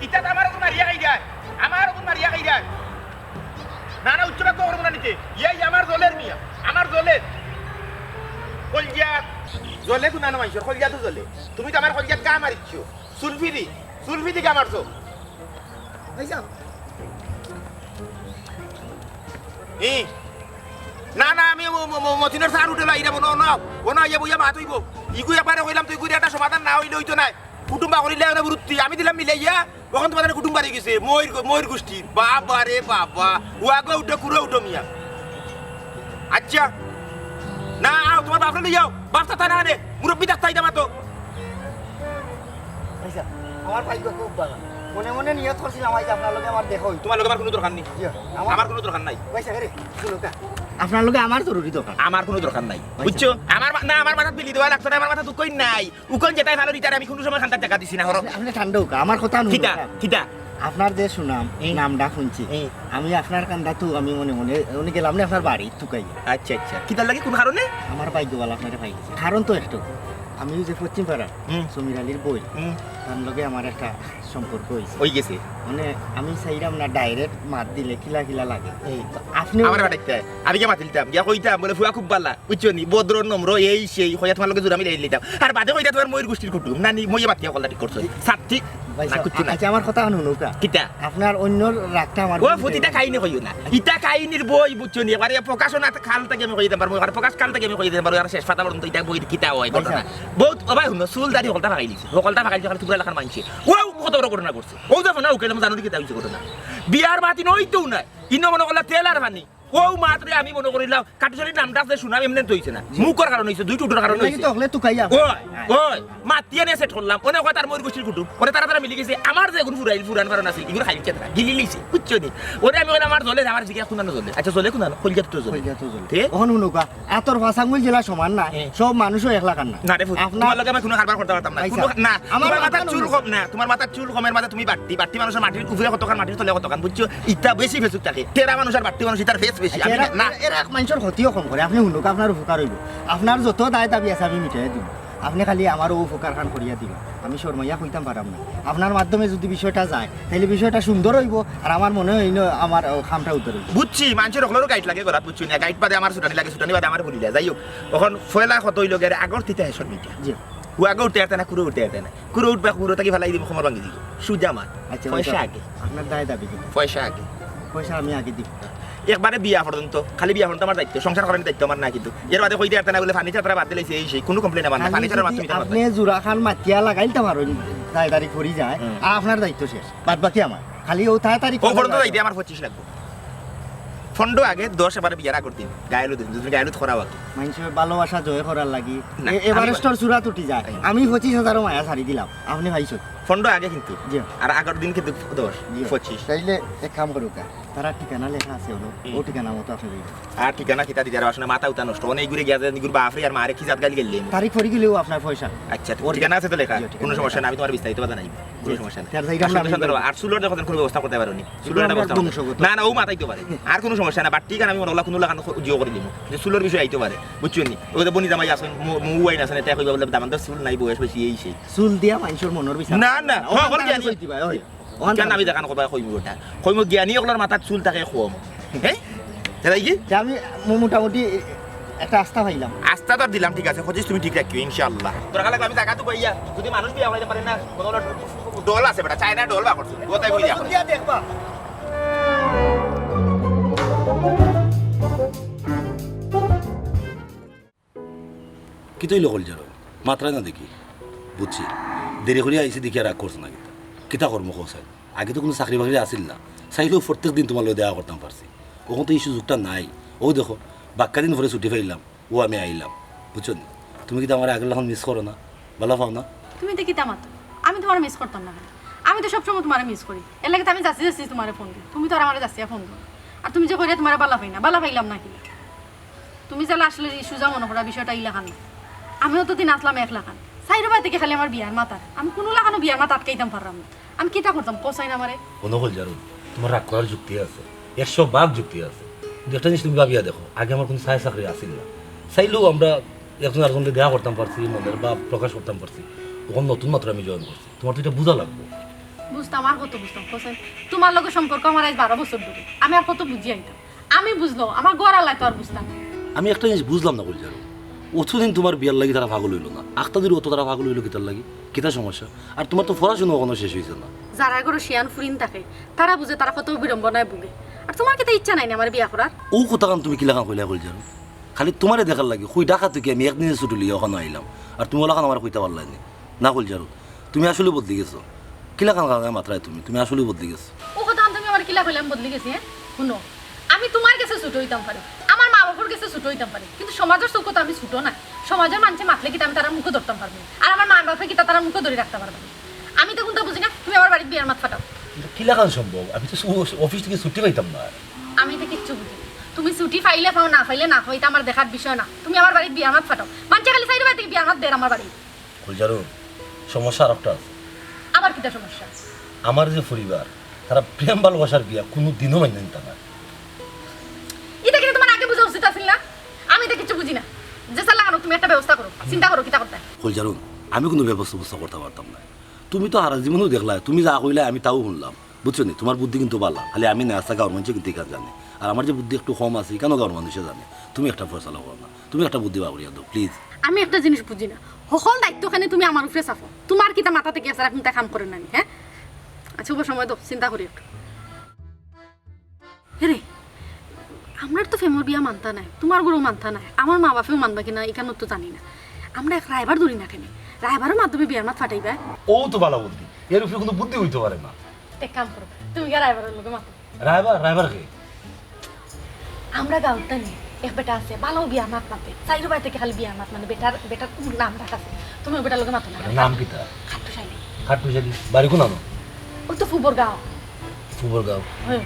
ইটা তো আমার কোন মারিয়া খাই যায় আমার কোন মারিয়া খাই যায় না না উচ্চ বাক্য করবো না নিতে ইয়াই আমার জলের মিয়া আমার জলের কলজিয়া জলে তো না মাইছর কলজিয়া তো জলে তুমি তো আমার কলজিয়াত গা মারিচ্ছ সুলফিদি গা মারছো না না আমি মতিনের সার উঠে লাইরা বনো না ও না ইয়া বইয়া মাত হইব ইগু একবারে কইলাম তুই গুড়ি একটা সমাধান না হইলে হইতো না কুটুম্বা করিলে না বৃত্তি আমি দিলাম মিলাইয়া তখন তোমাদের কুটুম বাড়ি গেছে ময়ূর গোষ্ঠীর বাবা রে বাবা ওয়াগো উঠে কুড়ে উঠো মিয়া আচ্ছা না তোমার বাপরে লই যাও বাপটা তা না রে মুরব্বি ডাক্তার ইদা মাতো আমার ভাগ্য খুব ভালো মনে মনে নিয়ত করছিলাম আজ আপনার লগে আমার দেখা হই তোমার লগে আমার কোনো দরকার নেই আমার কোনো দরকার নাই পয়সা রে শুনুকা আপনার লগে আমার জরুরি দরকার আমার কোনো দরকার নাই বুঝছো আমার না আমার মাথা বিলি দেওয়া লাগছে না আমার মাথা দুঃখই নাই উকন যেটাই ভালো রিটার আমি কোনো সময় খান্তার টাকা দিছি না হরো আপনি ঠান্ডা হোক আমার কথা কিটা আপনার যে সুনাম এই নামটা শুনছি আমি আপনার কান্দা তো আমি মনে মনে উনি গেলাম না আপনার বাড়ি তুকাই আচ্ছা আচ্ছা কিটার লাগে কোন কারণে আমার ভাগ্যবালা আপনারা পাই গেছে কারণ তো একটু আমি যে পশ্চিম পাড়া সমীর আলীর বই তার লগে আমার একটা সম্পর্ক হয়েছে ওই গেছে মানে আমি চাইলাম না ডাইরেক্ট মাত দিলে খিলা খিলা লাগে এই আপনি আমার বাড়িতে আমি কে মাতিলতাম গিয়া কইতাম বলে ফুয়া খুব ভালা বুঝছো নি বদ্র নম্র এই সেই হইয়া তোমার লগে জোর আমি লাই লিতাম আর বাদে কইতা তোমার ময়ূর গোষ্ঠীর কুটুম না নি মই মাতিয়া কল্লা ঠিক করছো সাত্তি না কুচ্ছু না আচ্ছা আমার কথা শুনুকা কিটা আপনার অন্য রাগটা আমার ও ফুটিটা খাইনি কইও না ইটা কাহিনীর বই বুঝছো নি এবারে প্রকাশনা খাল থেকে আমি কই দিতে পারবো আর প্রকাশ কাল থেকে আমি কই দিতে পারবো আর শেষ পাতা পর্যন্ত ইটা বই কিতা হয় ঘটনা বহুত অবাই হুনো চুল দাড়ি হলতা ভাগাইলিছে হলতা ভাগাইছে খালি টুকরা লাখার মানছে ও কত বড় ঘটনা করছে ও যখন না ওকে জানো কি তা হইছে ঘটনা বিয়ার বাতি নইতো না ইনো মনে করলা তেল আর পানি ও মাত্রে আমি মনে করিলাম কাটুসরির নামটা আছে শুনাম এমনি তৈছে না মুখর কারণ হইছে দুই টুটুর কারণ হইছে তো হলে তুকাইয়া ওই মাতিয়া নিয়ে সেট করলাম ওনে কয় তার ময়ূর গোষ্ঠীর কুটুম ওরে তারা মিলি গেছে আমার যে গুণ ফুরান কারণ আছে এগুলো খাইছে না গিলি লিছে বুঝছো নি ওরে আমি আমার জলে আমার জিজ্ঞা কুনানো জলে আচ্ছা জলে কুনানো কলজাত তো জলে তখন শুনুকা এতর ভাষাঙ্গুল জেলা সমান না সব মানুষও একলা কান না না রে আপনার লগে আমি কোনো কারবার করতে পারতাম না না আমার মাথা চুল কম না তোমার মাথা চুল কমের মাথা তুমি বাট্টি মানুষের মাটির উপরে কতখান মাটির তলে কতখান বুঝছো ইটা বেশি ফেসুক থাকে তেরা মানুষের বাট্টি মানুষ ইটার ফেস বেশি আমি না এর এক মানুষের ক্ষতিও কম করে আপনি শুনুক আপনার উপকার হইব আপনার যত দায় দাবি আছে আমি মিটাই দিব আপনি খালি আমারও উপকার খান করিয়া দিবেন আমি শর্মাইয়া কইতাম পারাম না আপনার মাধ্যমে যদি বিষয়টা যায় তাহলে বিষয়টা সুন্দর হইব আর আমার মনে হয় আমার খামটা উত্তর হইব বুঝছি মানুষের ওগুলোরও গাইড লাগে করা বুঝছি না গাইড বাদে আমার ছুটানি লাগে ছুটানি বাদে আমার বলিলা যাই হোক তখন ফয়লা কত হইল গেলে আগর তিতে হেসর মিটা জি হুয়াগে উঠতে আসতে না কুড়ে উঠতে আসতে না কুড়ে উঠবে কুড়ে তাকে ফেলাই দিব খবর ভাঙি দিব সুজা মার আচ্ছা পয়সা আগে আপনার দায় দাবি কিন্তু পয়সা আগে পয়সা আমি আগে দিব একবারে বিয়া পর্যন্ত খালি বিয়া পর্যন্ত আমার দায়িত্ব সংসার করার দায়িত্ব আমার না কিন্তু এর বাদে কই দিয়ে না বলে ফার্নিচার তারা বাদ দিলেছে এই সেই কোনো কমপ্লেন আমার না ফার্নিচারের মাধ্যমে আপনি জোড়া খান মাতিয়া লাগাইতে পারো দায় দাঁড়ি করি যায় আর আপনার দায়িত্ব শেষ বাদ বাকি আমার খালি ও তাড়াতাড়ি ও পর্যন্ত দায়িত্ব আমার 25 লাগবে ফন্ড আগে 10 এবারে বিয়ার আগর দিন গায়লু দিন দুদিন গায়লু খরাও আগে মানুষের ভালোবাসা জয় করার লাগি এভারেস্টর চূড়া তুটি যায় আমি 25,000 মায়া ছাড়ি দিলাম আপনি ভাইছো ফন্ড আগে কিন্তু আর আগর দিন কিন্তু 10 25 তাইলে এক কাম করুক তারা ঠিকানা লেখা আছে ও ঠিকানা মতো আপনি দিন আর ঠিকানা কিতা দিতে আর আসলে মাথা উতা নষ্ট অনেক ঘুরে গিয়া নিগুর বাফরে আর মারে কি জাত গালি গেলেন তারিখ পড়ে গেলেও আপনার পয়সা আচ্ছা ওর ঠিকানা আছে তো লেখা কোনো সমস্যা না আমি তোমার বিস্তারিত কথা নাই কোনো সমস্যা না আর সুলোর যখন কোনো ব্যবস্থা করতে পারোনি সুলোর ব্যবস্থা না না ও মাথাইতে পারে আর কোনো সমস্যা না বাট ঠিক আছে আমি ওলা কোনো লাগানো জিও করে দিব যে সুলোর বিষয় আইতে পারে বুঝছো নি ওই যে বনি জামাই আসেন মুয়াই না আসেন এটা কইবা বলে দামান তো সুল নাই বয়স বেশি এই সেই সুল দিয়া মানুষের মনের বিচার না না হল জ্ঞানী কেন আমি দেখানো কবা কইব ওটা কইব জ্ঞানী ওগুলোর মাথার চুল থাকে কম হ্যাঁ তাই কি আমি মোটামুটি একটা আস্থা পাইলাম আস্থা তো দিলাম ঠিক আছে খোঁজিস তুমি ঠিক রাখিও ইনশাআল্লাহ তোরা কালে আমি টাকা তো পাইয়া যদি মানুষ বিয়া হইতে পারে না কোনো ডল আছে বেটা চায়না ডল বা করছ গোতাই কই দিয়া দেখবা কি তৈল কল যার মাত্রা না দেখি বুঝছি দেরি করে আইসি দেখি আর রাগ করছে না কিন্তু কিতা কর্ম কোসাই আগে তো কোনো চাকরি বাকরি আসিল না চাইলেও প্রত্যেক দিন তোমার দেওয়া করতাম পারছি ওখান তো এই সুযোগটা নাই ও দেখো বাক্কা দিন পরে ছুটি পাইলাম ও আমি আইলাম বুঝছো তুমি কি আমার আগের এখন মিস করো না ভালো পাও না তুমি দেখি তামাত আমি তোমার মিস করতাম না আমি তো সবসময় তোমার মিস করি এর লাগে আমি যাচ্ছি তোমার ফোন দিই তুমি তো আর আমার যাচ্ছি ফোন দিও আর তুমি যে কইলে তোমার বালা পাই না বালা পাইলাম নাকি তুমি যে আসলে সুজা মনে করা বিষয়টা ইলাখান না আমিও তো দিন আসলাম এক লাখান সাইরো বাই থেকে খালি আমার বিয়ার মাতার আমি কোনো লাগানো বিয়ার মাথা আটকাইতাম পারলাম না আমি কিটা করতাম পোসাই না আমারে অনুকূল জারুন তোমার রাগ করার যুক্তি আছে 100% যুক্তি আছে কিন্তু একটা জিনিস তুমি ভাবিয়া দেখো আগে আমার কোনো চাকরি চাকরি আসিল না চাইলেও আমরা একজন আরেকজনকে দেওয়া করতাম পারছি মনের বা প্রকাশ করতাম পারছি তখন নতুন মাত্র আমি জয়েন করছি তোমার তো এটা বোঝা লাগবে বুঝতাম আর কত বুঝতাম হোসেন, তোমার লগে সম্পর্ক আমার আজ 12 বছর ধরে, আমি আর কত বুঝি আইতাম। আমি বুঝলো আমার গড়ালাই তো আর বুঝতাম না। আমি একটা জিনিস বুঝলাম না বলছি আরো, অতদিন তোমার বিয়ার লাগি তারা পাগল হইলো না, আখতাদের অত তারা পাগল হইলো কিতার লাগি, কিতা সমস্যা? আর তোমার তো পড়াশোনা কখনো শেষ হয়েছে না। যারা করে শিয়ান ফুরিন থাকে তারা বুঝে তারা কত বিড়ম্বনায় ভুগে। আর তোমার কি তো ইচ্ছা নাই না আমার বিয়া করার? ও কথা কান তুমি কিলাকান কইলা কইল জানো, খালি তোমারে দেখার লাগে কই ডাকা থেকে আমি একদিনে ছুটি লিয়ে ওখানে আইলাম, আর তুমি ওলাকান আমার কইতে পারলানি না কইল জানো। তুমি আসলে বদলি গেছো, কিলাকান কারণে মাত্রায় তুমি আসলে বদলি গেছো। ও কথা তুমি আমার কিলা কইলাম বদলি গেছি? হ্যাঁ শুনো, আমি তোমার কাছে ছোট হইতাম পারি, আমার মা বাবার কাছে ছোট হইতাম পারি, কিন্তু সমাজের চৌকো তো আমি ছোট না। সমাজের মানুষে মাতলে কি আমি তারা মুখে ধরতাম পারবো, আর আমার মা বাপে কি তারা মুখে ধরে রাখতে পারবো। আমি তো কোনটা বুঝি না, তুমি আমার বাড়িতে বিয়ার মাত ফাটাও। কিলাকান সম্ভব? আমি তো অফিস থেকে ছুটি পাইতাম না। আমি তো কিচ্ছু বুঝি না। তুমি ছুটি পাইলে পাও, না পাইলে না পাও, এটা আমার দেখার বিষয় না। তুমি আমার বাড়িতে বিয়ার মাত ফাটাও, মানুষে খালি চাইলে বাড়িতে বিয়ার মাত দেয় আমার বাড়ি। কইল জানো সমস্যা আর একটা আছে। আবার কিটা সমস্যা? আমার যে পরিবার তারা প্রেম ভালোবাসার বিয়া কোনো দিনও মান্য নিতে না। এটা কিন্তু তোমার আগে বোঝা উচিত আছিল না। আমি তো কিছু বুঝি না, যে চাল লাগানো তুমি একটা ব্যবস্থা করো, চিন্তা করো কিটা করতে। কইল জানো আমি কোনো ব্যবস্থা করতে পারতাম না। তুমি তো হারা জীবনেও দেখলা, তুমি যা কইলে আমি তাও শুনলাম, বুঝছো নি? তোমার বুদ্ধি কিন্তু ভালো, খালি আমি না আসা গাঁর মানুষে কিন্তু এখানে জানে, আর আমার যে বুদ্ধি একটু কম আছে কেন গাঁর মানুষে জানে। তুমি একটা ফয়সালা করো না, তুমি একটা বুদ্ধি বাবরিয়া দাও প্লিজ। আমি একটা জিনিস বুঝি না, সকল দায়িত্বখানে তুমি আমার উপরে চাপো। তোমার কিতা মাথা থেকে আছে এখন তা কাম করে না। হ্যাঁ আচ্ছা, ওপর সময় তো চিন্তা করি একটু। রে আমার তো ফেমর বিয়া মানতা নাই, তোমার গুরু মানতা নাই, আমার মা বাপেও মানবা কিনা এখানে তো জানি না। আমরা এক রায়বার ধরি না কেন, রায়বারের মাধ্যমে বিয়ার মাত ফাটাইবা। ও তো ভালো বুদ্ধি, এর উপরে কোনো বুদ্ধি হইতে পারে না। এক কাম করো, তুমি গিয়ে রায়বারের লোকে মাতো। রায়বার কে? আমরা গাঁওটা নেই, এক বেটা আছে ভালো বিয়া মাত মাতে, চাইরো বাড়ি থেকে খালি বিয়া মাত মানে বেটার নাম রাখাছে। তুমি ওই বেটার লোকে মাতো না। নাম কিতা? খাট্টু শাইনি। খাট্টু শালি বাড়ি কোন আনো? ও তো ফুবর গাঁও। ফুবরগাঁও। হ্যাঁ,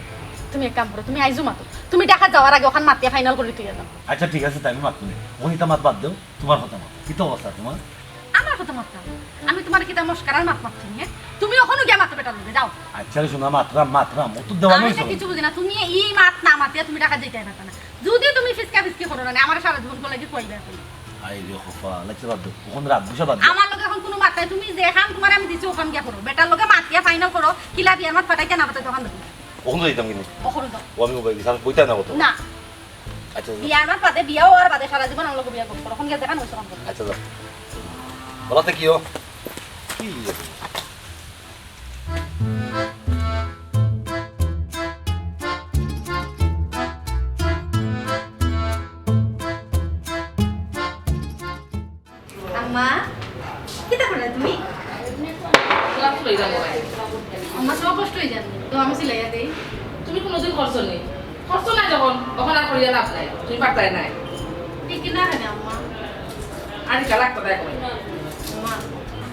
তুমি এক কাম করো, তুমি আইজো মাতো, তুমি টাকা যাওয়ার আগে ওখান মাতিয়া ফাইনাল করে তুই যাও। আচ্ছা ঠিক আছে, তাই আমি মাত নেই, অনিতা মাত বাদ দেও, তোমার কথা মাত। কি তো অবস্থা তোমার? আমার কথা মাতলাম, আমি তোমার কিতা মস্কারার মাত মারছি। হ্যাঁ তুমি ওখানে গিয়ে মাতো বেটার লোকে যাও। আচ্ছা রে শোনা, মাত্রা মতো দেওয়া আমি নয়। তো কিছু বুঝি না, তুমি এই মাত না মাতিয়া তুমি টাকা দিতে পারবে না। যদি তুমি ফিসকি করো না, আমার সারা জীবন করে কইবে এখন। আই রে খফা, লাগছে বাদ দেও, ওখানে রাত বসে বাদ দেও। আমার লোকে এখন কোনো মাত নাই, তুমি যে খান তোমার আমি দিছি ওখান গিয়া করো, বেটার লোকে মাতিয়া ফাইনাল করো, কিলা বিয়ার মাত ফাটাই কেন বাতাই তখন দেখো। ওখানে দিতাম কিন্তু ওখানে দাও ও আমি মোবাইল দিতাম, বইতা না কত। না, আচ্ছা বিয়ার মাত বাদে বিয়াও আর বাদে সারা জীবন আমার লোকে বিয়া করো, ওখান গিয়া দেখান ওই তখন করো। আচ্ছা যাও, বলাতে কিও কি আম্মা কিতা করে তুমি? ক্লাস লইলাম মোবাইল। আম্মা সব কষ্ট হয়ে যান তো আমি সিলাইয়া দেই। তুমি কোনোদিন খরচ নেই, খরচ নাই যখন ওখানে আর করিয়া লাভ নাই, তুমি পারতাই নাই। ঠিক না কেন আম্মা? আর কি লাগতো তাই কই আম্মা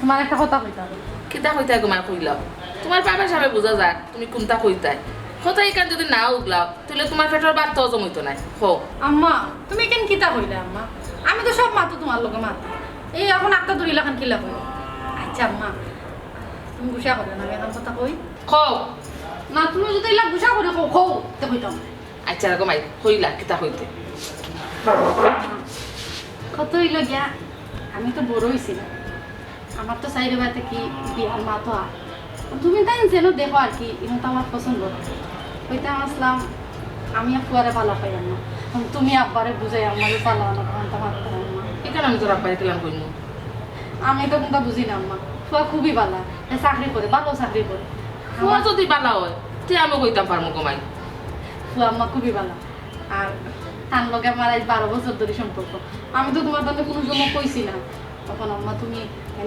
তোমার একটা কথা কইতে হবে। কিতা কইতাই তোমার কইলাম, তোমার বাবা সাহেব বুঝা যাক তুমি কোনটা কইতাই। কথাই কান যদি না উগলাও তাহলে তোমার পেটের বাদ তো জমিত নাই। হো আম্মা তুমি কেন কিতা কইলে আম্মা? আমি তো সব মাতো তোমার লোকে মাতো, এই এখন একটা দূরি লাখান কিলা কই। আচ্ছা আম্মা তুমি গুসা করবে না, আমি এখন কথা কই খো। না, তুমি যদি এলা গুসা করে কও কও তে কইতাম। আচ্ছা রাখো মাই কইলা কিতা কইতে। কত হইল গিয়া, আমি তো বড় হইছি না, আমার তো সাইডে বাড়িতে কি বিয়ার মা তো আর তুমি তাই যেন দেখো আর কি, এটা তো আমার পছন্দ। ওইটা আসলাম আমি আব্বারে পালা পাই না, তুমি আব্বারে বুঝাই আমারে পালা না তোমার আম্মা। এখানে আমি তোর আব্বাই কেলাম কইনু। আমি তো কোনটা বুঝি না আম্মা, ফুয়া খুবই ভালো, চাকরি করে ভালো চাকরি করে। ফুয়া যদি বালা হয় তে আমি কইতাম পারমু কমাই। ফুয়া আম্মা খুবই ভালো, আর তার লগে আমার আজ 12 বছর ধরে সম্পর্ক। আমি তো তোমার তাহলে কোনো সময় কইছি না, তখন আম্মা তুমি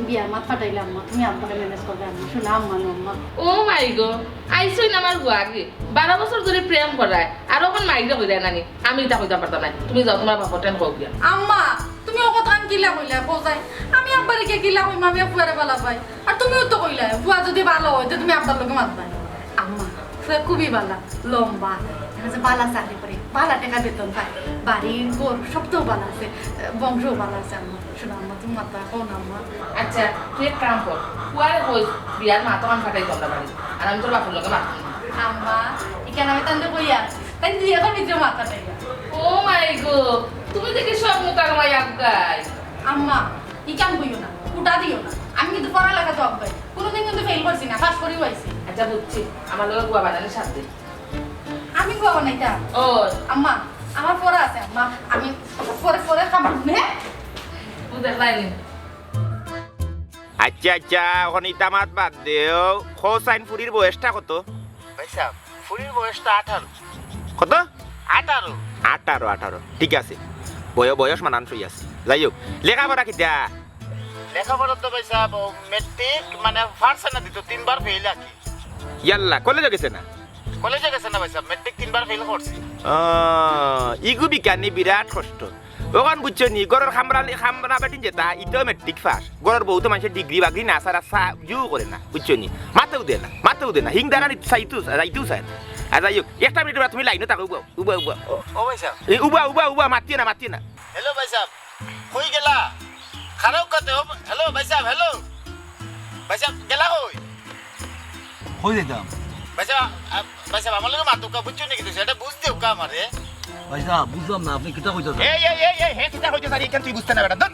বিয়ার মাত ফাটাইলে আম্মা তুমি আব্বাকে ম্যানেজ করবে আম্মা, শোনা আম্মা আম্মা। ও মাই গো, আইসই না আমার আগে 12 বছর ধরে প্রেম করায় আর ওখান মাইরা হইরা নানি, আমি এটা কইতাম পারতাম না। তুমি যাও তোমার বাবা টেন কও গিয়া। আম্মা তুমি ও কথা কিলা কইলা বোঝাই, আমি আব্বারে কে কিলা কইম, আমি ফুয়ারে ভালো পাই, আর তুমিও তো কইলা ফুয়া যদি ভালো হয় তো তুমি আব্বার লোকে মাত পাই। আম্মা ফুয়া খুবই ভালো, লম্বা, বালা চাকরি করে, বালা টাকা বেতন পায়, বাড়ি ঘর সব তো ভালো আছে, বংশও ভালো আছে। আম্মা শোনো আম্মা তুমি মাতা কও না আম্মা। আচ্ছা তুই এক কাম কর, ফুয়ারে কই বিয়ার মা তখন ফাটাই তোমরা বাড়ি, আর আমি তোর বাপের লগে মাত। আম্মা এখানে আমি তাহলে কইয়া তাই দিয়ে এখন নিজে মাথা টাইবা। ও মাই গো, তুমি দেখি সব মুখা কামাই আগাই। আম্মা ই কাম কইও না, উঠা দিও না, আমি কিন্তু পড়ালেখা তো অভ্যাস কোনোদিন কিন্তু ফেল করছি না পাস করেও আইছি আচ্ছা বুঝছি আমার লোক গুয়া বানানোর সাথে আমি গোয়া বানাইতা ও আম্মা আমার পড়া আছে আম্মা আমি পরে পরে খাবো হ্যাঁ বুঝতে পাইনি আচ্ছা আচ্ছা ওখানে ইতামাত বাদ দেও হোসাইন ফুরির বয়সটা কত ভাই সাহেব ফুরির বয়সটা 18 কত 18 18 ঠিক আছে বয়স মানানসই আছে যাই হোক লেখাপড়া কিতা লেখাপড়া তো ভাই সাহেব মেট্রিক মানে ফার্স্ট না দিত 3 বার ফেল আকি ইয়াল্লা কলেজে গেছে না কলেজে গেছে না ভাই সাহেব মেট্রিক 3 বার ফেল করছি ইগু বিজ্ঞানী বিরাট কষ্ট ওখান বুঝছো নি গরর খামরা বেটিন যেতা ইটাও মেট্রিক পাস গরর বহুত মানুষের ডিগ্রি বাগ্রি না সারা ইউ করে না বুঝছো নি মাতেও দে না হিং দাঁড়া যাইতেও চায় না আর যাই হোক একটা মিনিট তুমি লাইনে থাকো উবা ও ভাই সাহেব উবা মাতিয়ে না হ্যালো ভাই সাহেব কই গেলা খারাপ কথা হ্যালো ভাই সাহেব গেলা হয়ে যেতাম ভাই সাহেব আমার লগে মাতুকা বুঝছো নাকি তুই সেটা বুঝতে হোক আমারে ভাই সাহেব বুঝলাম না আপনি কিতা কইতেছেন এই হে কিটা হইছে স্যার এখান তুই বুঝতে না বেটা দত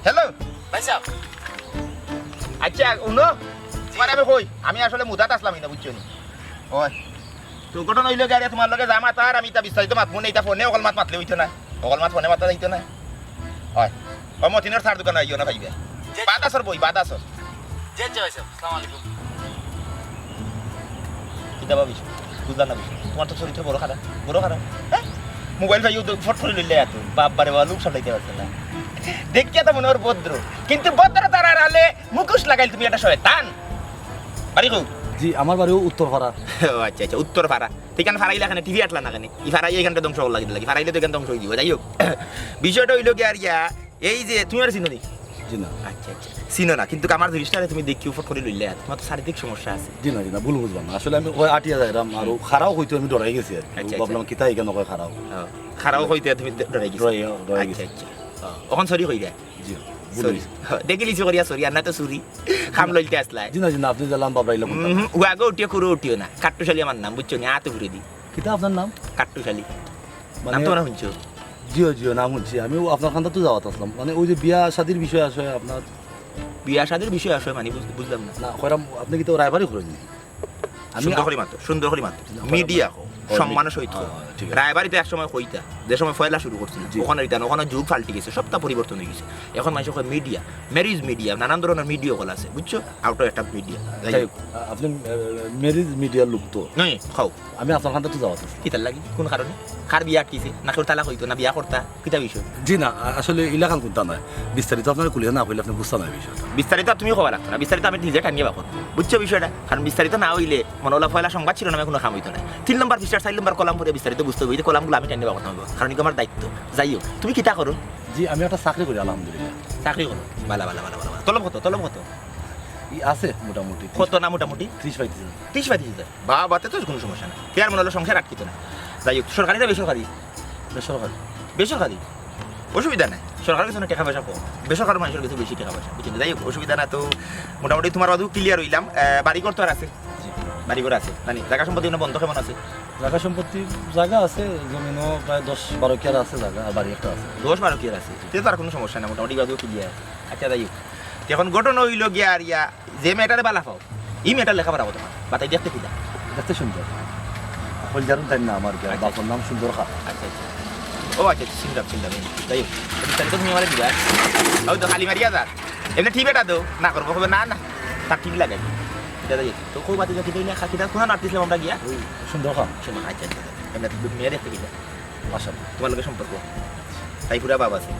হ্যালো ভাই সাহেব আচ্ছা উনো তোমার আমি কই আমি আসলে মুদাত আসলাম না বুঝছো নি ওই তো ঘটনা হইলো গাড়ি তোমার লগে জামা তার আমি তা বিস্তারিত মাত মনে এটা ফোনে অকল মাত মাতলে হইতো না অকল মাত ফোনে মাতা যাইতো না হয় ও মতিনের সার দোকান আইও না ভাইবে বাদাসর বাদাসর জি ভাই সাহেব আসসালামু আলাইকুম কিতা ভাবিস বুঝলাম না বিষয় তোমার তো চরিত্র বড় খারাপ হ্যাঁ মোবাইল ভাই ফট করে লইলে এত বারে বাবা লোক সামলাইতে পারছে না দেখিয়া তো মনে ওর ভদ্র কিন্তু ভদ্র তারা আলে মুখোশ লাগাইল তুমি একটা শয়তান বাড়ি কো জি আমার বাড়িও উত্তরপাড়া ও আচ্ছা উত্তর পাড়া ঠিকান ফারাইলে এখানে টিভি আটলা না কেন ই ফারাই এখানটা ধ্বংস হল লাগি ফারাইলে তো এখান ধ্বংস হয়ে দিব যাই হোক বিষয়টা হইলো কি আর এই যে তুমি আর চিনো নি জি না আচ্ছা চিনো না কিন্তু আমার জিনিসটা তুমি দেখি ফট করে লইলে তোমার তো শারীরিক সমস্যা আছে জি না ভুল বুঝলাম না আসলে আমি ওই আটিয়া যাইরাম আর খারাও হইতো আমি ডরাই গেছি আর আচ্ছা, ভাবলাম কিতা এখানে কয় খারাও খারাপ হইতে তুমি ডরাই গেছো ডরাই গেছি আচ্ছা ওখান সরি হই যায় জি সরি দেখলি করিয়া সরি আর না তো চুরি খাম লইতে আসলাই জি না আপনি জানলাম বাবরাইলাম উয়াগো উঠিও না কাট্টুশালী আমার নাম বুঝছো নি আতে ঘুরে দি কিতা আপনার নাম কাট্টুশালী মানে নাম তো না শুনছো জিও নাম শুনছি আমি আপনার খান্তা তো যাওয়াত আসলাম মানে ওই যে বিয়া শাদির বিষয় আছে আপনার বিয়া শাদির বিষয় আসে মানে বুঝলাম না না কয়রাম আপনি কি তো রায়বারই করেননি সুন্দর করে মাত্র মিডিয়া সম্মানের সহিত ঠিক আছে। রায়বাড়িতে এক সময় কইতা যে সময় ফয়লা শুরু করছিল জি। ওখানে যুগ পাল্টে গেছে সবটা পরিবর্তন হয়ে গেছে এখন মানুষ মিডিয়া ম্যারিজ মিডিয়া নানান ধরনের মিডিয়া কল আছে বুঝছো আউট একটা মিডিয়া যাই হোক, আপনি ম্যারিজ মিডিয়ার লোক তো নয় খাও আমি আপনার খান্তা তো যাওয়াত আসলাম কিতার লাগি কোন কারণে কার বিয়া আটকিছে না কেউ তালাক হইতো না বিয়া করতা কিতা বিষয় জি না আসলে ইলাকান কোনটা নয় বিস্তারিত আপনার কুলিয়ে না হইলে আপনি বুঝতে না বিষয়টা বিস্তারিত তুমি খবর রাখতো না বিস্তারিত আমি নিজে টানিয়ে বাকর বুঝছো বিষয়টা কারণ বিস্তারিত না হইলে মনোলা ফয়লা সংবাদ ছিল না কোনো কাম হইতো না 3 নম্বর পৃষ্ঠার 4 নম্বর কলাম পড়ে বিস্তারিত বুঝতে হবে কলামগুলো আমি টানিয়ে বাকর থাকবো কারণ আমার দায়িত্ব যাই হোক তুমি কিতা করো জি আমি একটা চাকরি করি আলহামদুলিল্লাহ চাকরি করো বালা তলব কত আছে মোটামুটি কত না মোটামুটি 30-35 বাতে তো কোনো সমস্যা না কে আর মনে হলো সংসার আটকিত না যাই হোক সরকারি না বেসরকারি বেসরকারি অসুবিধা নাই সরকারের কিছু টাকা পয়সা কম বেসরকারি মানুষের কিছু বেশি টাকা পয়সা বুঝছেন যাই হোক অসুবিধা না তো মোটামুটি তোমার বাদু ক্লিয়ার হইলাম বাড়িঘর তো আর আছে জি বাড়িঘর আছে মানে জায়গা সম্পত্তি বন্ধ কেমন আছে জায়গা সম্পত্তি জায়গা আছে জমিনও প্রায় 10-12 কেয়ার আছে জায়গা আর বাড়ি একটা আছে 10-12 কি আছে তো আর কোনো সমস্যা না মোটামুটি বাদু ক্লিয়ার আছে আচ্ছা যাই হোক এখন ঘটনা হইল গিয়া আর যে মেয়েটারে বালা পাও এই মেয়েটার লেখাপড়া হতো তোমার বাতাই দেখতে কিনা দেখতে সুন্দর হলজারুন তাই না আমার আচ্ছা। বাপর নাম সুন্দর খা আচ্ছা ও আচ্ছা চিন্তা যাই হোক বিস্তারিত তুমি আমার দিবা হয়তো খালি মারিয়া যার এমনি ঠিক এটা তো না করবো হবে না তার ঠিক লাগে যাই তো খুব বাতি যাকে না খাকিটা কোন নাটছিলাম আমরা গিয়া সুন্দর খা শোনা আচ্ছা এমনি মেয়ে দেখতে কিনা বাসা তোমার লোকের সম্পর্ক তাই পুরা বাবা আছে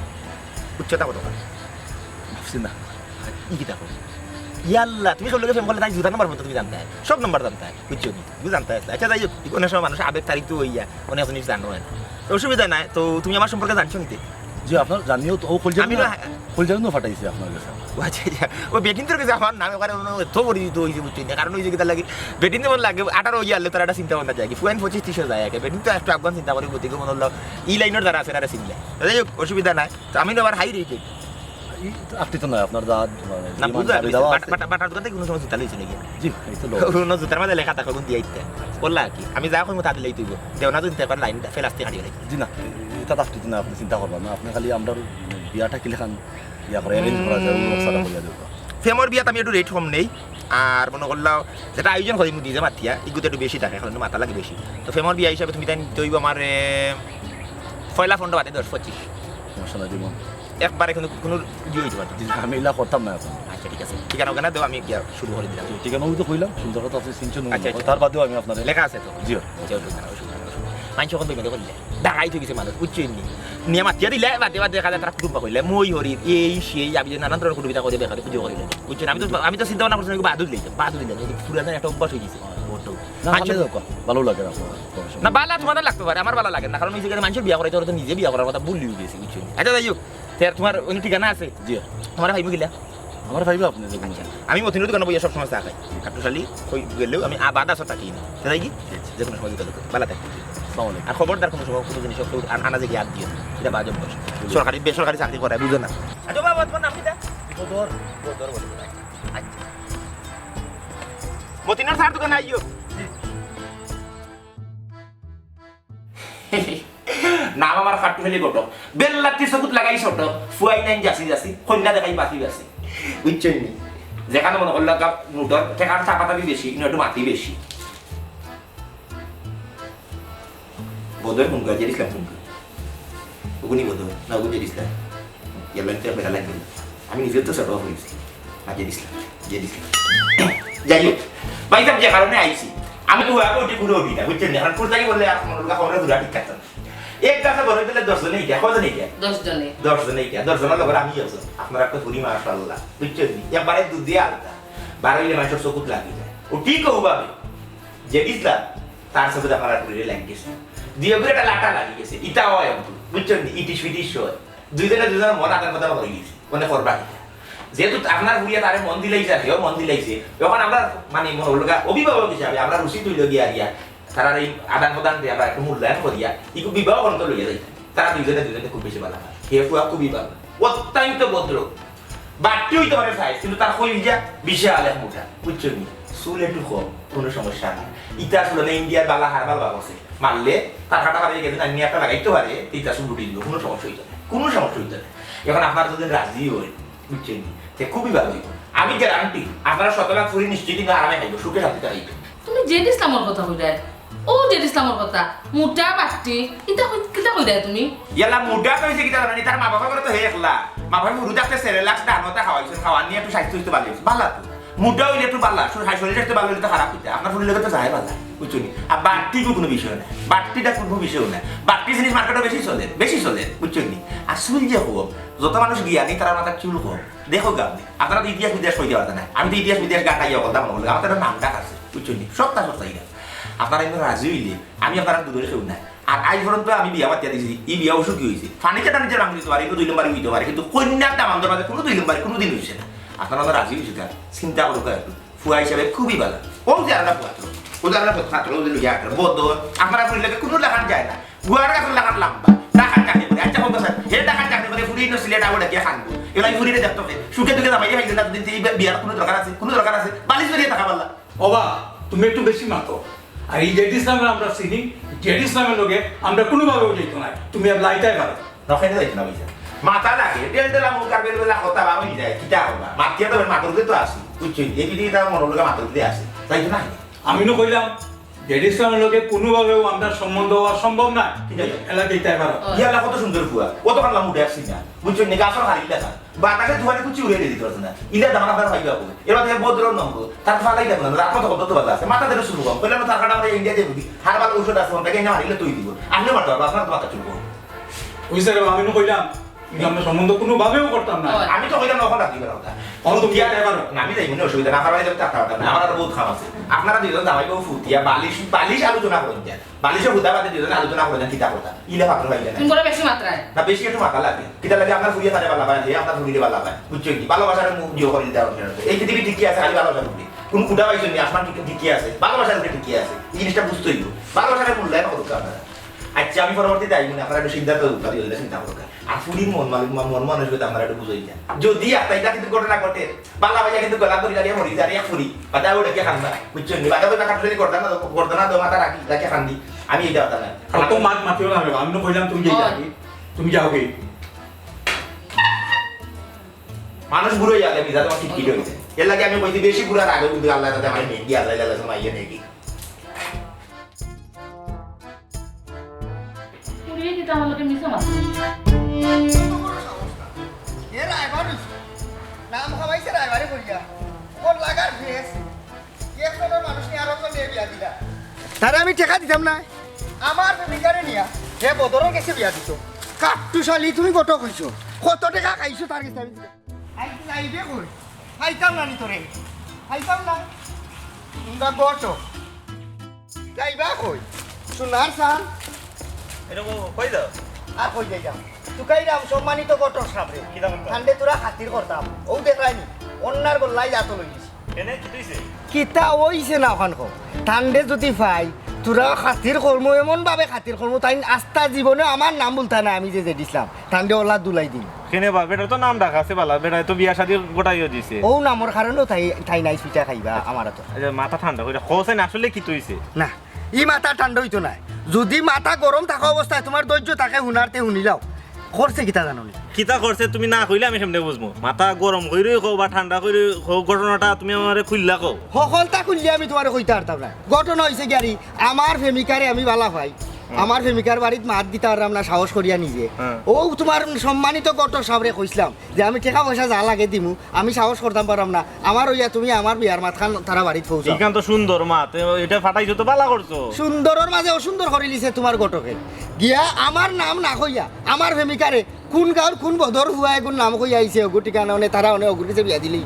উচ্চতা কত ভাবছি না ই কিতা করো ইয়াল্লা তুমি সব লোকের ফেম করলে তাই জুতা নাম্বার মতো তুমি জানতে হয় সব নাম্বার জানতে হয় বুঝছো নি তুমি জানতে হয় আচ্ছা যাই হোক অনেক সময় মানুষ আবেগ তারিখ তো হইয়া অনেক জিনিস জানো হয় না তো অসুবিধা নাই তো তুমি আমার সম্পর্কে জানছো নিতে জি আপনার জানিও তো ও হলজারুন ফাটাইছে আপনার কাছে ও আচ্ছা ও বেটিন তোর কাছে আমার নামে কারণ তো বড়ি দিতে হয়েছে বুঝছি না কারণ ওই যে লাগে বেটিন যেমন লাগে 18 হইয়া আনলে তার একটা চিন্তা ভাবনা যায় কি 25-30 যায় বেটিন তো একটু আফগান চিন্তা করি বুঝতে মনে হলো ই লাইনের দ্বারা আছে না চিনলে যাই হোক অসুবিধা নাই তো আমি তো আবার হাই রেটেড আপনি তো নয় আপনার দাঁত না বুঝা বাটার দোকান থেকে কোনো সময় জুতা লইছে নাকি জি এই তো লোক কোনো জুতার মাঝে লেখা থাকা দিয়ে আইতে বললা কি আমি যা কই তাদের লই তুইব দেও না যদি তারপর লাইনটা ফেলাস্তে কাটি গেলে জি না এটা আপনি না আপনি চিন্তা করবেন না আপনি খালি আমরা বিয়াটা কিলে খান ইয়া করে অ্যারেঞ্জ করা যায় ও সারা করিয়া দেব ফেমর বিয়াত আমি একটু রেট কম নেই আর মনে করলাম যেটা আয়োজন করি মুদি যে মাতিয়া এগুলো একটু বেশি থাকে এখন মাথা লাগে বেশি তো ফেমর বিয়া হিসাবে তুমি তাই তৈব আমার পয়লা ফন্ড বাদে 10-25 মশলা দিব একবারে কোনো কোনো দিয়ে হইতে পারতো আমি এলা করতাম না এখন আচ্ছা ঠিক আছে ঠিকানা ওখানে দেবো আমি গিয়া শুরু করে দিলাম ঠিকানা ওই তো কইলাম সুন্দর কথা আছে সিনচন আচ্ছা, আচ্ছা। তার বাদেও আমি আপনার লেখা আছে তো জিও মানুষ এখন তুমি করলে ডাকাই থৈ গেছে মানুষ বুঝছি নিয়ে মাতিয়া দিলে বাদে বাদে দেখা যায় তারা কুটুম্ব করিলে মই হরি এই সেই আমি যে নানান ধরনের কুটুম্বিতা করে বেকারে পুজো করিলে বুঝছেন আমি তো চিন্তা ভাবনা করছি বাদুর দিলাম পুরানো একটা অভ্যাস হয়ে গেছে ভালো লাগে আপনার না বালা তোমার লাগতে পারে আমার বালা লাগে না কারণ নিজে মানুষের বিয়া করে তো নিজে বিয়া করার কথা ভুল হয়ে গেছে বুঝছেন আচ্ছা যাই হোক তোমার অন্য ঠিকানা আছে জি তোমার ভাইব গিলা আমার ভাইবা আপনি দেখুন আমি মতিনের দোকানে বইয়া সব সময় চা খাই কাটুশালি কই গেলেও আমি বাদ আসর থাকি না তাই কি যে কোনো সময় দিতে বালা থাকি আসসালামু আলাইকুম আর খবরদার কোনো সময় কোনো জিনিস আনাজে গিয়ে আদ দিও এটা বাজব বস সরকারি বেসরকারি চাকরি করায় বুঝো না আচ্ছা বাবা তোমার নাম কিটা আচ্ছা মতিনের স্যার দোকানে আইও নাম আমার কাটু ফেলি গটক বেল্লাতি চকুত লাগাই ছোট ফুয়াই নাইন যাসি যাসি কন্যা দেখাই বাকি যাসি বুঝছেন নি যেখানে মনে করলো মুটর ঠেকার চাপাতাবি বেশি কিন্তু একটু মাটি বেশি বোধহয় মুঙ্গা যে দিছিলাম মুঙ্গা ওগুনি বোধহয় না ওগুনি যে দিছিলাম গেলেন তো বেড়া লাগবে আমি নিজের তো ছোট হয়েছি না যে দিছিলাম যাই হোক বাইতাম যে কারণে আইছি আমি তো ওটি ঘুরে উঠি না বুঝছেন এখন কোথায় বললে মনে করলো খবরে ঘুরা ঠিক থাকতাম এক গাছে বড় দিলে 10 জনে ইটা কত নেই 10 জনে 10 জনে ইটা 10 জনের লগর আমি আছি আপনারা একটা পুরি মাশাআল্লাহ বুঝছেন একবারে দুধ দিয়ে আলতা 12 ইলে মাসের চকুত লাগি যায় ও ঠিক হবে যে দিছলা তার সাথে আপনারা পুরি লাগিয়েছে দিয়ে একটা লাটা লাগি গেছে ইটা হয় বুঝছেন ইটি ফিটি হয় দুইজনের মন আদান প্রদান হয়ে গেছে মানে করবা যেহেতু আপনার ভুলিয়া তারে মন দিলাইছে সেও মন দিলাইছে এখন আমরা মানে মনে হল অভিভাবক হিসাবে আমরা রুচি তুলে গিয়া দিয়া তারা এই আদান প্রদান দিয়ে আমরা একটু মূল্যায়ন করিয়া ইকু বিবাহ করতে লইয়া যাই তারা দুইজনে খুব বেশি ভালো হয় কেউ খুবই ভালো অত্যন্ত ভদ্র বাড়তি হইতে পারে সাইজ কিন্তু তার কইলিজা বিশাল এক মুঠা বুঝছেন চুল একটু কম কোনো সমস্যা নেই ইটা আসলে না ইন্ডিয়ার বালা হারবাল বাবা আছে মারলে তার কাটা বাড়িয়ে গেছে আমি একটা লাগাইতে পারে তিনটা চুল উঠে দিল কোনো সমস্যা হইতে না কোনো সমস্যা হইতে না এখন আপনার যদি রাজি হয় বুঝছেন সে খুবই ভালো হইব আমি গ্যারান্টি আপনারা শতলাখ ফুরি নিশ্চয়ই কিন্তু আরামে খাইব সুখে শান্তিতে খাইব তুমি জেড ইসলামের কথা কইরা ও জেড ইসলামের কথা মোটা বাটি কিতা কইরা তুমি ইয়ালা মুডা কইছে কিতা জানি তার মা বাবা করে তো হে একলা মা বাবা মুরু ডাকতে সেরেলাক্স দানতা খাওয়াইছে খাওয়া নিয়ে একটু স্বাস্থ্য হইতে ভালো ভালো তো মুডা হইলে একটু ভালো শরীরটা একটু ভালো হইলে তো খারাপ হইতে আপনার শরীর লাগে তো যায় ভালো বুঝছেন আর বাড়তি কোনো বিষয় না বাড়তিটা কোনো বিষয় না বাড়তি জিনিস মার্কেটে বেশি চলে বুঝছেন আর চুল যে হোক যত মানুষ জ্ঞানী তারা মাথার চুল হোক দেখো গা আপনারা তো ইতিহাস বিদেশ হইতে পারতেন না আমি তো ইতিহাস বিদেশ গাটাইয়া কথা মনে করলাম আমার নাম ডাক আছে বুঝছেন সপ্তাহ আপনারা কিন্তু রাজি হইলে আমি আপনারা দূরে কেউ না আর আজ পর্যন্ত আমি বিয়া বাচ্চা দিয়েছি এই বিয়া ওষুধ কি হয়েছে ফার্নিচারটা নিজের ভাঙ দিতে পারে কিন্তু 2 নম্বরে হইতে পারে কিন্তু কন্যার দাম আমাদের মাঝে কোনো 2 নম্বরে কোনো দিন হয়েছে না আপনারা তো রাজি হয়েছে চিন্তা করো একটু ফুয়া হিসাবে খুবই ভালো ও যে আমরা ফুয়াত্র ওদের ছাত্র ওদের লিয়া বদ্ধ আপনারা ফুরি লাগে কোনো লেখান যায় না গুয়ার কাছে লেখান লাম্বা টাকার চাকরি করে আচ্ছা বলতো স্যার হে টাকার চাকরি করে ফুরি সিলেট আগে ডাকিয়া খানবো এগুলো ফুরিতে দেখতে হবে সুখে দুঃখে দামাইয়া হয়েছে না দিন বিয়ার কোনো দরকার আছে বালিশ বেরিয়ে থাকা পারলা বাবা তুমি একটু বেশি মাতো আর এই জেড ইসলামের আমরা চিনি জেড ইসলামের লোকে আমরা কোনোভাবেও যেত না তুমি আর লাইটাই পারো নখাইতে যাইছ না বুঝছেন মাথা লাগে তেলা মুখ কাপের বেলা কথা বাবা নি যায় কিটা হবা মাতিয়া তো মাতরতে তো আসি বুঝছেন এই বিধি তা মনোলগা মাতরতে আসে তাই না আমি নো কইলাম জেড ইসলামের লোকে কোনোভাবেও আমরা সম্বন্ধ হওয়া সম্ভব না এলাকা এইটাই পারো ইয়ালা কত সুন্দর ফুয়া কত কানলা মুডে আসি না বুঝছেন নি গাছর হারি দেখা বাতাকে ধুয়ানে কুচি উড়ে দিতে পারছ না ইলা দামা আপনার ভাইবা কো এবার থেকে বদর নঙ্গ তার ফালাই দেব না রাত কত কত বাজা আছে মাথা ধরে শুরু কম কইলাম তার কাটা আমরা ইন্ডিয়া দেব দি হারবাল ঔষধ আছে ওটাকে এনে মারিলে তুই দিব আপনি মারতে পারবা আপনার তো মাথা চুলবো ওই স্যার আমি নো কইলাম কিন্তু আমরা সম্বন্ধ কোনোভাবেও করতাম না আমি তো কইলাম ওখানে রাখি কথা অন তুমি এইটাই পারো না আমি যাইব না অসুবিধা না পারলে যাতে টাকা না আমার আর বহুত খাম আছে আপনারা দুইজন জামাই বউ ফুটিয়া বালিশ আলোচনা করেন যায় বালিশের হুদা বাদে দুইজন আলোচনা করেন কিতা কথা ইলে ভাবতে পারি না তুমি বড় বেশি মাত্রায় না বেশি একটু মাথা লাগে কিতা লাগে আপনার ফুরিয়ে থাকে ভালো পায় আপনার ফুরিয়ে ভালো পায় বুঝছো কি ভালোবাসার মুখ দিও করে দিতে হবে এই পৃথিবী ঠিকই আছে খালি ভালোবাসা ফুটি কোন ফুটা পাইছেন আসমান ঠিকই আছে ভালোবাসার ঠিকই আছে এই জিনিসটা বুঝতে হইব ভালোবাসার মূল্যায়ন করতে আপনারা আচ্ছা আমি পরবর্তীতে আইব না আপনারা একটু সিদ্ধান্ত চিন্তা করবেন আর ফুরির মন মানসিকতা আপনারা একটু বুঝাই যান যদি আপনার কিন্তু ঘটনা ঘটে বালা ভাইয়া কিন্তু গলা ধরে দাঁড়িয়ে মরি দাঁড়িয়ে ফুরি বাদা ওটা কে খান্দা বুঝছেন বাদা ভাই কাটলে করতে না দো মাথা রাখি রাখে খান্দি আমি এইটা কথা না তো মাত মাতিও না আমি নো কইলাম তুমি যাই যাবি তুমি যাও কি মানুষ বুড়ো হয়ে গেলে বিজা তোমার টিকিট হয়েছে এর লাগে আমি কইছি বেশি বুড়ার আগে কিন্তু আল্লাহ তাতে আমার মেয়ে দিয়ে আল্লাহ আল্লাহ সময় ইয়ে নেই পুরিয়ে কি আমার লোকে মিশে মাছ এ রাইবার নাম খাওয়াইছে রাইবারে কইয়া কোন লাগার ফেস এক কোনের মানুষ নিয়ে আরো কোন বিয়া দিলা তারে আমি টাকা দিতাম না আমার প্রেমিকারে নিয়া হে বদরের কাছে বিয়া দিত কাট্টু শালি তুমি কত কইছো কত টাকা খাইছো তার কাছে আমি আই যাইবে কই খাইতাম না নি তোরে খাইতাম না ইন্দা গট যাইবা কই সোনার সান এটা কই দাও আর কই যাইতাম তুকাইরাম সম্মানিত গটর সামনে কি দাম ঠান্ডে তোরা খাতির করতাম ও দেখাইনি অন্যার গল্লাই যাতো লই দিছি এনে কি দিছে কিতা ওইছে না ওখান কো ঠান্ডে যদি পাই তোরা খাতির কর্ম এমন ভাবে খাতির কর্ম তাই আস্থা জীবনে আমার নাম বলতা না আমি যে দিছিলাম ঠান্ডে ওলা দুলাই দিন কেনে বা বেটার তো নাম রাখা আছে বালা বেটা তো বিয়া শাদি গোটাইও দিছে ও নামর কারণেও তাই নাই পিঠা খাইবা আমার তো আচ্ছা মাথা ঠান্ডা কইরা খোসেন আসলে কি তুইছে না ই মাথা ঠান্ডা হইতো না যদি মাথা গরম থাকা অবস্থায় তোমার ধৈর্য থাকে হুনারতে শুনিলাও করছে কিতা জানো নি কিতা করছে তুমি না কইলে আমি সেমনে বুঝবো মাথা গরম কইরে কও বা ঠান্ডা কইরে কও ঘটনাটা তুমি আমারে খুললা কও সকলটা খুললে আমি তোমার কইতে পারতাম না ঘটনা হয়েছে গাড়ি আমার প্রেমিকারে আমি বালা পাই আমার প্রেমিকার বাড়িতে মাত দিতে পারলাম না সাহস করিয়া নিজে ও তোমার সম্মানিত গটর সাবরে কইছিলাম যে আমি টাকা পয়সা যা লাগে দিমু আমি সাহস করতাম পারলাম না আমার হইয়া তুমি আমার বিয়ার মাথান তারা বাড়িতে পৌঁছাও ইখান তো সুন্দর মা এটা ফাটাইছো তো বালা করছো সুন্দরের মাঝে অসুন্দর করে লিছে তোমার গটকে গিয়া আমার নাম না কইয়া আমার প্রেমিকারে কোন গাঁর কোন বদর হুয়া এগুন নাম কইয়া আইছে ওগু ঠিকানা অনে তারা অনে অগুটিতে বিয়া দিলেই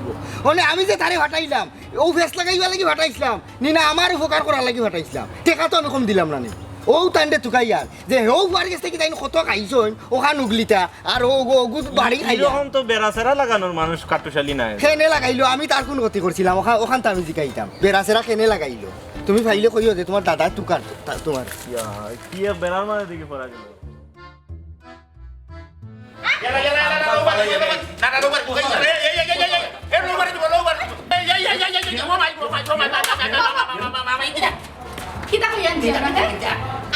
অনে আমি যে তারে ফাটাইলাম ও ফেস লাগাইবা লাগি ফাটাইছিলাম নি না আমার উপকার করার লাগি ফাটাইছিলাম টেকা তো আমি কম দিলাম না নি ও তাইন্ডে তুকাইয়ার যে ও বার গেছে কি তাই কত খাইছন ওখান উগলিতা আর ও ওগু বাড়ি খাইয়া এরকম তো বেড়াছেরা লাগানোর মানুষ কাটুশালি নাই কেনে লাগাইলো আমি তার কোন ক্ষতি করছিলাম ওখান তো আমি জিকাইতাম বেড়াছেরা কেনে লাগাইলো তুমি ভাইলে কইও যে তোমার দাদা তুকার তোমার কি বেড়ার মানে দিকে পড়া গেল ইয়ালা ইয়ালা ইয়ালা ওবার না না ওবার কই এই ওবার দিব ওবার এই ও মাই মাই কিতা কই আনছি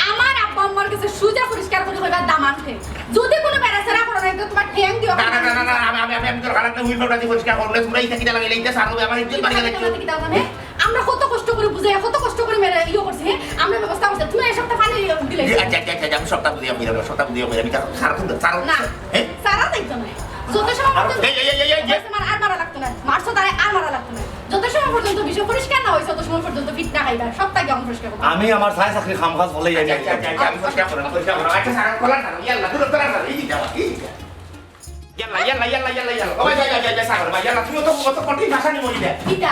আমার আব্বা আম্মার কাছে সুজা পরিষ্কার করে কইবা দামান খে যদি কোনো বেরাসেরা করো না তো তোমার ঠ্যাং দিও না না না না আমি তোর গালাতে হুইল ফাটা দিব পরিষ্কার করলে তোমরা এই কিটা লাগাইলে এইটা সারবে আমার ইজ্জত বাড়ি গেল আমরা কত কষ্ট করে বুঝাই কত কষ্ট করে মেরে ইও করছি আমরা ব্যবস্থা করছি তুমি এই সপ্তাহ পানি দিলে আচ্ছা আচ্ছা আচ্ছা আমি সপ্তাহ বুঝি আমি সপ্তাহ বুঝি আমি তা সারা না সারা দেখতো না যত সময় পর্যন্ত এই তোমার আর মারা লাগতো না মারছো তারে আর মারা লাগতো না যত সময় পর্যন্ত বিষয় পরিষ্কার না হইছে তত সময় পর্যন্ত ফিটনা খাইবা সপ্তাহে আমি পরিষ্কার করব আমি আমার ছাই চাকরি খাম খাস বলে যাই আমি পরিষ্কার করব আচ্ছা সারা কলার না ইয়াল্লা দূর কলার না এই দিটা ইয়াল্লা ইয়াল্লা ইয়াল্লা ইয়াল্লা ইয়াল্লা ওই যা সাগর ভাই ইয়াল্লা তুমি তো কত কঠিন ভাষা নি বলি দে কিতা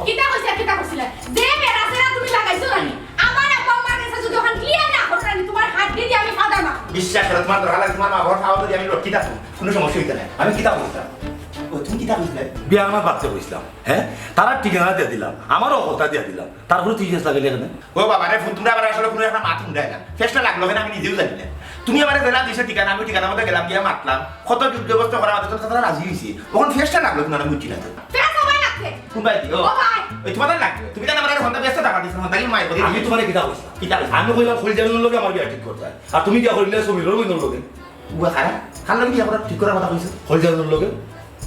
কিতা কইছে কিতা কইছিলা যে বেরাসেরা তুমি লাগাইছো রানি আমার আব্বা আমার কাছে যদি ওখান ক্লিয়ার না হতো রানি তোমার হাত দিয়ে আমি ফাদা না বিশ্বাস করো তোমার দরকার লাগে তোমার মা ঘর খাওয়া যদি আমি রক্ষিত থাকবো কোনো সমস্যা হইতে না আমি কিতাব বলতাম ও তুমি কিতাব বুঝলে বিয়া আমার বাচ্চা কইছিলাম হ্যাঁ তারা ঠিকানা দিয়ে দিলাম আমারও কথা দিয়ে দিলাম তারপরে তুই ফেস লাগাইলে এখানে ও বাবা রে ফোন তোমরা আবার আসলে কোনো একটা মাথা উঠায় না ফেসটা লাগলো কেন আমি নিজেও জানি না তুমি আবার জেলা দিছে ঠিকানা আমি ঠিকানা মধ্যে গেলাম গিয়ে মাতলাম কত ব্যবস্থা করা আমাদের তো তারা রাজি হয়েছি ওখানে ফেসটা লাগলো কিন্তু আমি বুঝছি না তো ফেস সবাই লাগছে কোন ভাই ও ও ভাই ওই তোমাদের লাগবে তুমি জানো আমার ঘন্টা ব্যস্ত টাকা দিছো ঘন্টা কি মাই করি আমি তোমার কিতাব কইছিলাম কিতাব আমি কইলাম খোল জানানোর লোকে আমার বিয়া ঠিক করতে হয়। আর তুমি কি করিলে সমীর রবীন্দ্র লোকে উয়া খারা খাল লাগি আমরা ঠিক করার কথা কইছো খোল জানানোর লোকে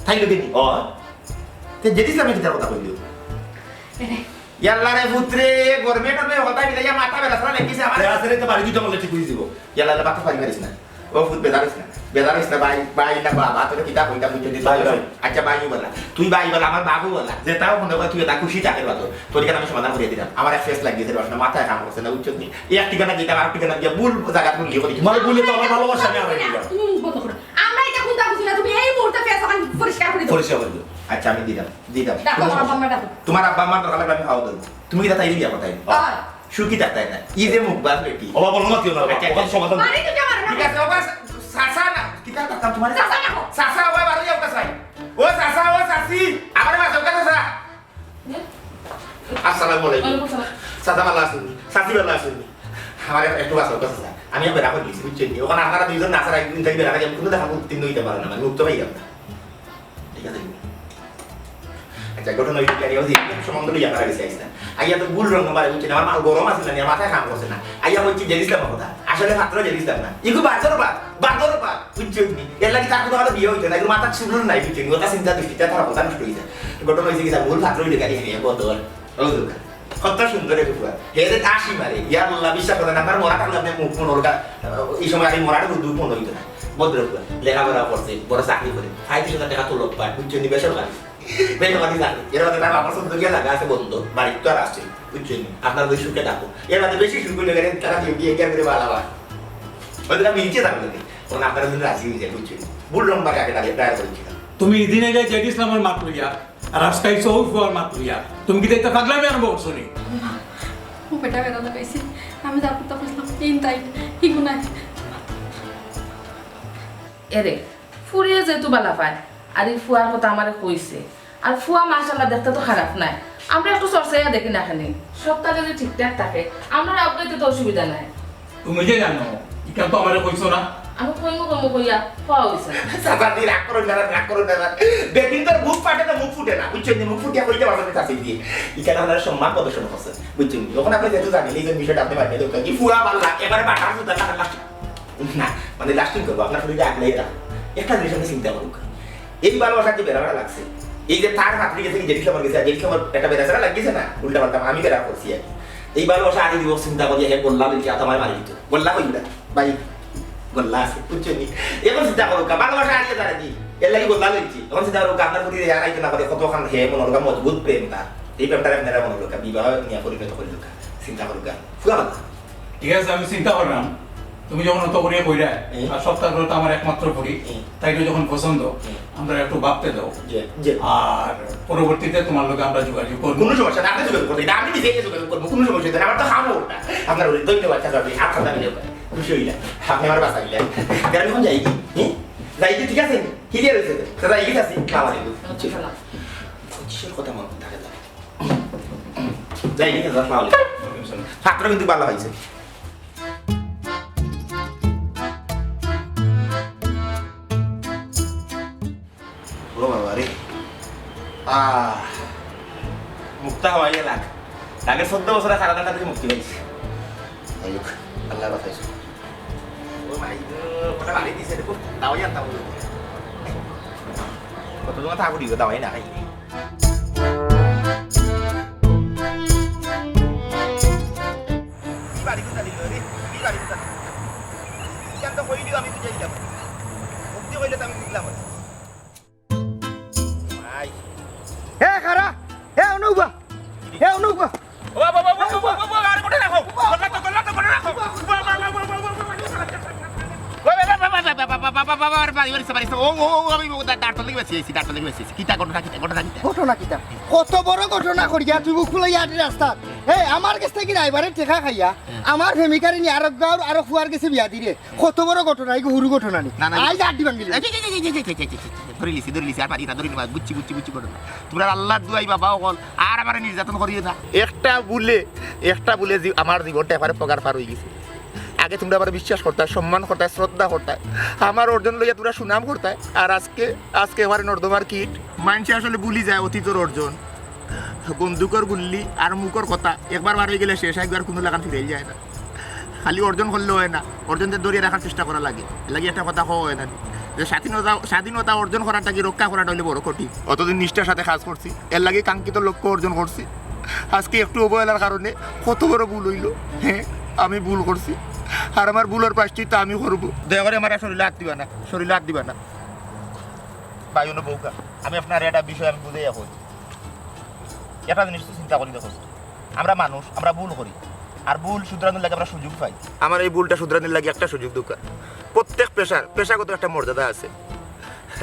তাই লোকে নি ও তে যেদিস আমি কিতার কথা কইলিও ইয়াল্লা রে পুত্রে গরমেটা মে হতাই বিলাই মাথা বেলাছরা লেগিছে আমার আসলে তো বাড়ি দুটো বলে ঠিক হয়ে দিব ইয়াল্লা রে বাতা পারি পারিস না ও ফুট বেদারিস না বাই না বাবা তোর কিতাব কইতা বুঝতে দিস ভাই। আচ্ছা বাই বলা তুই বাই বলা আমার বাবু বলা যেটাও মনে করে তুই এটা খুশি থাকে বাতো তোর কেন আমি সমাধান করে দিলাম আমার এক ফেস লাগিয়েছে রসনা মাথায় কাম করছে না উচ্চত নেই এক ঠিকানা দিতাম আর ঠিকানা দিয়ে ভুল জায়গা তুই লিখে দিচ্ছি মানে বলে তো আমার ভালোবাসা আমি আমার দিলাম তুমি মুখ বন্ধ করো আমরা এটা কোনটা বুঝি না তুমি এই মুহূর্তে ফেস ওখান পরিষ্কার করে দাও পরিষ্কার করে দিও আচ্ছা আমি দিলাম দেখো আমার বাবা ডাকো তোমার আব্বা আমার দরকার লাগবে আমি খাওয়া দেবো তুমি কি তাই দিয়া কথাই হয় সুখী থাকতাই না ই যে মুখ বাস বেটি অবা বলো না কেউ না ওখানে সমাধান মানে তো কেমন না ঠিক আছে ওবা সাসা না কিতা করতাম তোমার চাচা না হো। সাসা ওবা বারো যাও কাছাই ও সাসা ও সাসি আমার মাঝে ওকা সাসা আসসালামু আলাইকুম সাদা ভালো আছেন সাসি ভালো আছেন আমার একটু বাসা ওকা সাসা আমি বেড়া করে দিয়েছি বুঝছেন ওখানে আপনারা দুইজন নাচার একদিন থেকে বেড়া আমি কোনো দেখা উত্তীর্ণ হইতে পারে না মানে মুক্ত পাই যাবে ঠিক আছে আচ্ছা ঘটনা হইলো কি আইয়া সম্বন্ধ লইয়া করা গেছে আইসা আইয়া তো ভুল রঙ মারে বুঝছেন আমার মাল গরম আছে না মাথায় কাম করছে না আইয়া হচ্ছে জেলিসলাম কথা আসলে মাত্র জেলিসলাম না ইগু বাজার পা বুঝছেন নি এর লাগি তার কথা বিয়ে হইছে না এগুলো মাথা শুনুন নাই বুঝছেন ওটা চিন্তা দৃষ্টিটা তার কথা নষ্ট হইছে ঘটনা হইছে কি ভুল পাত্র হইলে গাড়ি নিয়ে বদল ও দোকান কত সুন্দর একটু হে যে কাশি মারে ইয়া আল্লাহ বিশ্বাস করেন আমার মরা থাকলে আপনি মুখ মনোরগা এই সময় আগে মরাটা দুধ মনে হইতো না ভদ্র লেখাপড়া করছে বড় চাকরি করে 35,000 টাকা তো লোক পায় বুঝছেন বেসরকারি বেসরকারি চাকরি এর মধ্যে তার আমার সুন্দর জায়গা আছে বন্ধ বাড়ি তো আর আসছে বুঝছেন আপনার ওই সুখে থাকো এর মধ্যে বেশি সুখ হলে গেলে তারা বিয়ে কেন করে ভালো হয় ওদের আমি নিচে থাকলে তখন আপনারা যদি রাজি হয়ে যায় বুঝছেন ভুল রং বাগে আগে দাঁড়িয়ে প্রায় করেছিলাম তুমি ইদিনে যাই জেড ইসলামের মাত লইয়া আর আজকাই সৌফ হওয়ার মাত লইয়া তুমি কি দেখতে পাগলামি আরম্ভ করছো নি ও বেটা বেড়া লাগাইছে আমি যা করতে বুঝলাম তিন তাই ঠিক না এরে ফুরিয়ে যেহেতু বালা পায় আর এই ফুয়ার কথা আমারে কইছে আর ফুয়া মাশাআল্লাহ দেখতে তো খারাপ নাই আমরা একটু চর্চাইয়া দেখি না খানি সপ্তাহে যদি ঠিকঠাক থাকে আমরা অজ্ঞাতে তো অসুবিধা নাই তুমি যে জানো এটা তো আমারে কইছো না আমি কইমু কইয়া পাওয়া হইছে না সাবাদি রাগ করুন না বেকিন তোর মুখ ফাটে না মুখ ফুটে না বুঝছেন মুখ ফুটিয়া কইতে পারবে কাছে দিয়ে এখানে আপনারা সম্মান প্রদর্শন করছেন বুঝছেন যখন আপনি যেহেতু জানেন এই যে বিষয়টা আপনি বাইরে দেখতে কি ফুরা বাল্লা এবারে বাটার সুতা না না মানে লাস্টিং করবো আপনার শরীরে আগলেই রাখো একটা জিনিস আপনি চিন্তা করুন এই ভালোবাসার যে বেড়াটা লাগছে এই যে তার হাতড়ি গেছে জেঠি খাবার গেছে জেঠি খাবার একটা বেড়াচারা লাগিয়েছে না উল্টা পাল্টা আমি বেড়া করছি আর এই ভালোবাসা আগে দিব চিন্তা করি হে গোল্লা লইছি তোমার মারি দিত গোল্লা কই না ভাই গোল্লা আছে বুঝছেন এখন চিন্তা করুক ভালোবাসা আগে তারা দি এর লাগি গোল্লা লইছি এখন চিন্তা করুক আপনার প্রতি আইতে না করে কতখান হে মনোরগা মজবুত প্রেম তার এই প্রেমটা আপনারা মনোরগা বিবাহ নিয়ে পরিণত করি লোক চিন্তা করুক ফুলা কথা ঠিক আছে আমি চিন্তা করলাম তুমি যখন অত করিয়া কইরা আর সপ্তাহগুলো তো আমার একমাত্র করি তাই যখন পছন্দ আমরা একটু ভাবতে দাও আর পরবর্তীতে তোমার লোকে আমরা যোগাযোগ করবো কোনো সমস্যা না আপনি যোগাযোগ করতে আমি নিজে যোগাযোগ করবো কোনো সমস্যা নেই আমার তো খাবো ওটা আপনার ধন্যবাদ আপনি আর কথা মিলে খুশি হইলা আপনি আমার বাসা গেলেন আমি এখন যাই কি যাই কি ঠিক আছে কি দিয়ে রয়েছে দাদা এই আছে খাওয়া দেবো কিসের কথা মনে থাকে যাই কি ছাত্র কিন্তু ভালো হয়েছে ও বাবা রে মুক্তা হওয়াই লাগ আগের 14 বছরের কারাগার থেকে মুক্তি পাইছি আল্লাহ বাঁচাইছে ও মাই কটা বাড়ি দিছে দেখো দাওয়াই আনতাম কত তোমার থাকো দিও দাওয়াই না খাই বাড়ি কোথা দিল রে বাড়ি কোথা কেন তো কই দিও আমি বুঝাই যাব মুক্তি হইলে তো আমি বুঝলাম হে খারা হে অনুবা হে অনুবা ও বাবা বাবা আর কোটা রাখো গল্লা তো করে রাখো কত বড় ঘটনা করিয়া তুই খুলাইয়া রাস্তাত এই আমার কাছ থেকে রাইবারে টেকা খাইয়া আমার প্রেমিকারে নিয়ে আরো গাঁর আরো ফুয়ার কাছে বিয়া দিরে কত বড় ঘটনা এই হুরু ঘটনা নি আই আড্ডি ভাঙিল ধরিলিছি আর পারিটা ধরিলি বুঝছি ঘটনা তোমরা আল্লাহর দুয়াই বাবা অকল আর আমার নির্যাতন করিয়ে না একটা বলে আমার জীবনটা এবারে পগার পার হয়ে গেছে আগে তোমরা আবার বিশ্বাস করতে সম্মান করতে শ্রদ্ধা করতে আমার অর্জন লইয়া তোমরা সুনাম করতে আর আজকে আমার নর্দমার কিট মানুষে আসলে ভুলি যায় অতীতর অর্জন বন্দুকর গুল্লি আর মুখর কথা একবার বার হয়ে গেলে শেষ একবার কোনো লাগান ফিরে যায় না খালি অর্জন করলে হয় না অর্জনদের ধরিয়ে রাখার চেষ্টা করা লাগে একটা কথা হয় না যে স্বাধীনতা অর্জন করাটা কি রক্ষা করাটা হইলে বড় কঠিন অতদিন নিষ্ঠার সাথে কাজ করছি এর লাগে কাঙ্ক্ষিত লক্ষ্য অর্জন করছি আজকে একটু অবহেলার কারণে কত বড় ভুল হইল হ্যাঁ আমি ভুল করছি আর আমার ভুলের প্রায়শ্চিত্ত আমি করবো দয়া করে আমার শরীরে হাত দিবা না বায়ু বউকা আমি আপনার একটা বিষয় আমি বুঝে এখন একটা জিনিস চিন্তা করি দেখো আমরা মানুষ আমরা ভুল করি আর ভুল শুধরানোর লাগে আমরা সুযোগ পাই আমার এই ভুলটা শুধরানোর লাগে একটা সুযোগ দরকার প্রত্যেক পেশাগত একটা মর্যাদা আছে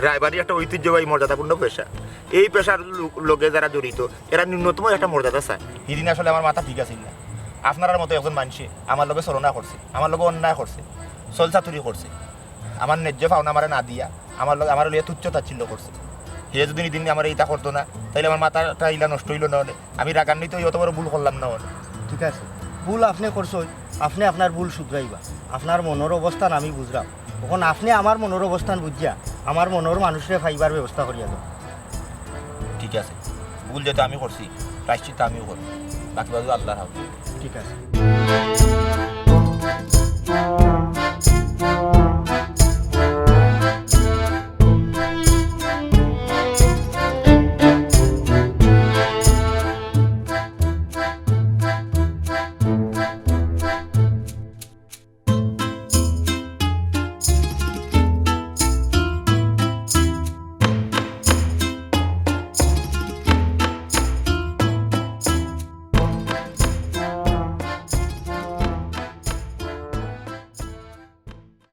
রায়বাড়ি একটা ঐতিহ্যবাহী মর্যাদাপূর্ণ পেশা এই পেশার লোকে যারা জড়িত এরা ন্যূনতম একটা মর্যাদা চায় সেদিন আসলে আমার মাথা ঠিক আছে না আপনার মতো একজন মানুষে আমার লগে ছলনা করছে আমার লগে অন্যায় করছে চলচাতুরি করছে আমার ন্যায্য পাওনা আমার না দিয়া আমার লিয়ে তুচ্ছ তাচ্ছিল্য করছে হে যদি দিন আমার এইটা করতো না তাইলে আমার মাথাটা ইলা নষ্ট হইল না আমি রাগান্বিত অত বড় ভুল করলাম না ঠিক আছে ভুল আপনি করছো আপনি আপনার ভুল শুধরাইবা আপনার মনের অবস্থান আমি বুঝলাম তখন আপনি আমার মনের অবস্থান বুঝিয়া আমার মনের মানুষের ফাইবার ব্যবস্থা করিয়া দাও ঠিক আছে ভুল যেহেতু আমি করছি প্রায়শ্চিত্ত আমিও করবো বাকি বাজু আল্লাহর হাতে ঠিক আছে